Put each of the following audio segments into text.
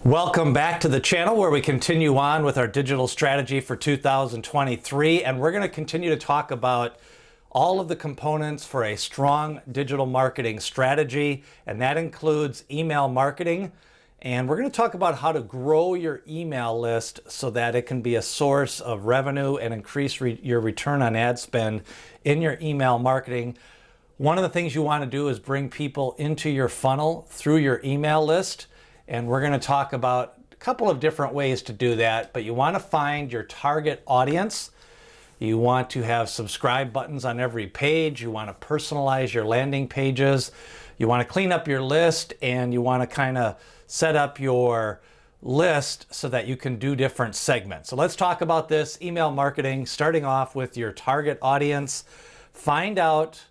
Welcome back to the channel where we continue on with our digital strategy for 2023, and we're going to continue to talk about all of the components for a strong digital marketing strategy, and that includes email marketing. And we're going to talk about how to grow your email list so that it can be a source of revenue and increase your return on ad spend in your email marketing. One of the things you want to do is bring people into your funnel through your email list. And we're going to talk about a couple of different ways to do that, but you want to find your target audience. You want to have subscribe buttons on every page. You want to personalize your landing pages. You want to clean up your list, and you want to kind of set up your list so that you can do different segments. So let's talk about this email marketing, starting off with your target audience. Find out,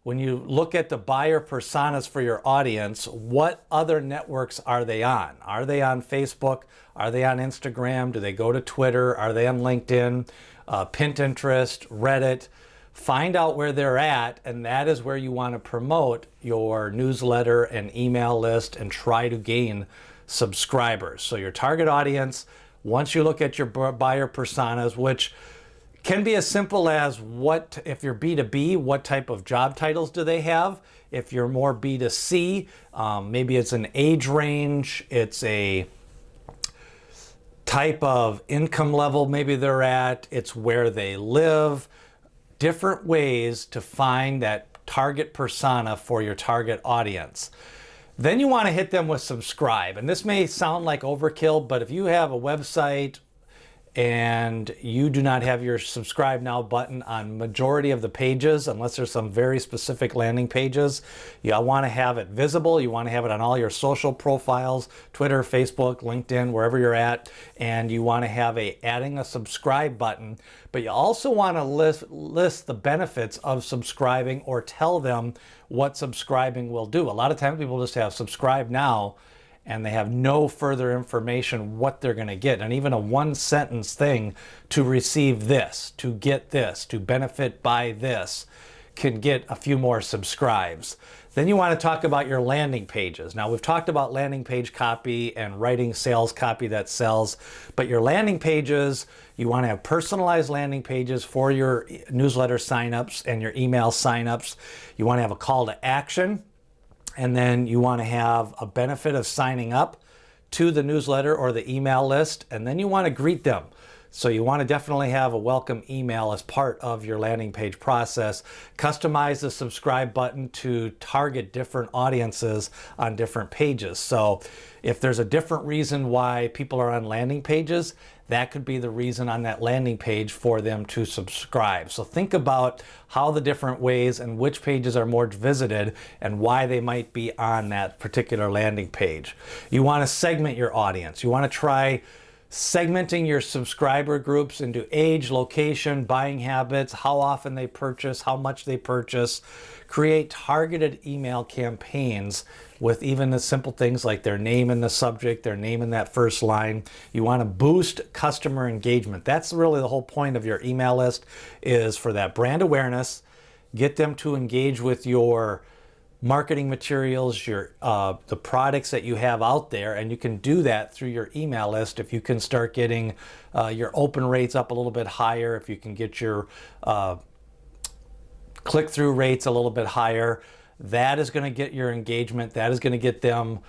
when you look at the buyer personas for your audience, what other networks are they on? Are they on Facebook? Are they on Instagram? Do they go to Twitter? Are they on LinkedIn, Pinterest, Reddit? Find out where they're at, and that is where you want to promote your newsletter and email list and try to gain subscribers. So your target audience, once you look at your buyer personas, which can be as simple as if you're B2B, what type of job titles do they have? If you're more B2C, maybe it's an age range, it's a type of income level maybe they're at, it's where they live. Different ways to find that target persona for your target audience. Then you want to hit them with subscribe. And this may sound like overkill, but if you have a website and you do not have your subscribe now button on majority of the pages, unless there's some very specific landing pages, you want to have it visible. You want to have it on all your social profiles, Twitter, Facebook, LinkedIn, wherever you're at, and you want to have adding a subscribe button. But you also want to list the benefits of subscribing, or tell them what subscribing will do. A lot of times people just have subscribe now, and they have no further information what they're going to get. And even a one-sentence thing, to receive this, to get this, to benefit by this, can get a few more subscribes. Then you want to talk about your landing pages. Now, we've talked about landing page copy and writing sales copy that sells, but your landing pages, you want to have personalized landing pages for your newsletter signups and your email signups. You want to have a call to action. And then you want to have a benefit of signing up to the newsletter or the email list. And then you want to greet them. So you want to definitely have a welcome email as part of your landing page process. Customize the subscribe button to target different audiences on different pages. So if there's a different reason why people are on landing pages, that could be the reason on that landing page for them to subscribe. So think about how the different ways and which pages are more visited and why they might be on that particular landing page. You want to segment your audience. You want to try segmenting your subscriber groups into age, location, buying habits, how often they purchase, how much they purchase. Create targeted email campaigns with even the simple things like their name in the subject, their name in that first line. You want to boost customer engagement. That's really the whole point of your email list, is for that brand awareness. Get them to engage with your marketing materials, the products that you have out there, and you can do that through your email list. If you can start getting your open rates up a little bit higher, if you can get your click-through rates a little bit higher, that is going to get your engagement. That is going to get them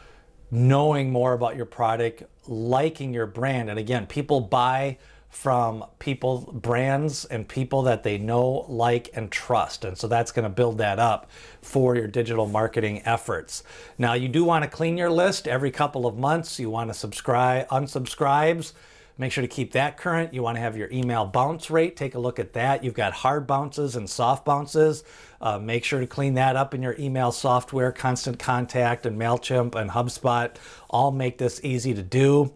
knowing more about your product, liking your brand. And again, people buy from brands and people that they know, like, and trust. And so that's going to build that up for your digital marketing efforts. Now, you do want to clean your list every couple of months. You want to unsubscribes. Make sure to keep that current. You want to have your email bounce rate. Take a look at that. You've got hard bounces and soft bounces. Make sure to clean that up in your email software. Constant Contact and MailChimp and HubSpot all make this easy to do.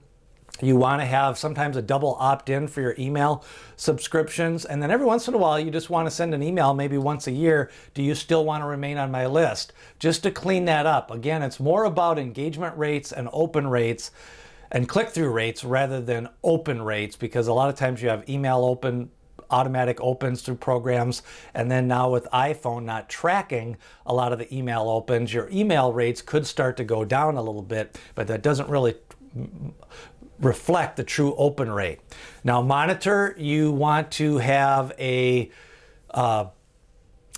You want to have sometimes a double opt-in for your email subscriptions. And then every once in a while, you just want to send an email maybe once a year. Do you still want to remain on my list? Just to clean that up. Again, it's more about engagement rates and open rates and click-through rates rather than open rates, because a lot of times you have email automatic opens through programs, and then now with iPhone not tracking a lot of the email opens, your email rates could start to go down a little bit, but that doesn't really reflect the true open rate. Now, monitor, you want to have a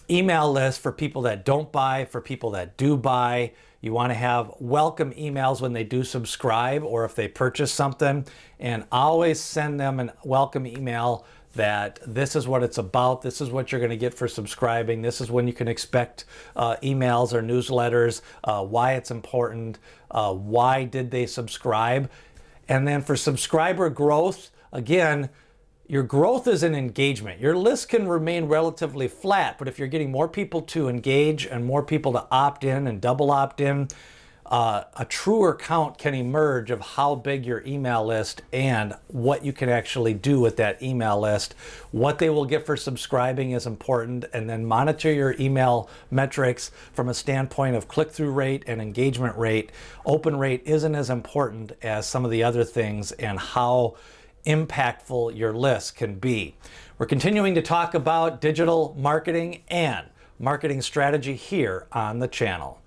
email list for people that don't buy, for people that do buy. You want to have welcome emails when they do subscribe or if they purchase something, and always send them a welcome email that this is what it's about, this is what you're going to get for subscribing, this is when you can expect emails or newsletters, why it's important, why did they subscribe. And then for subscriber growth, again, your growth is in engagement. Your list can remain relatively flat, but if you're getting more people to engage and more people to opt in and double opt in, a truer count can emerge of how big your email list and what you can actually do with that email list. What they will get for subscribing is important, and then monitor your email metrics from a standpoint of click-through rate and engagement rate. Open rate isn't as important as some of the other things and how impactful your list can be. We're continuing to talk about digital marketing and marketing strategy here on the channel.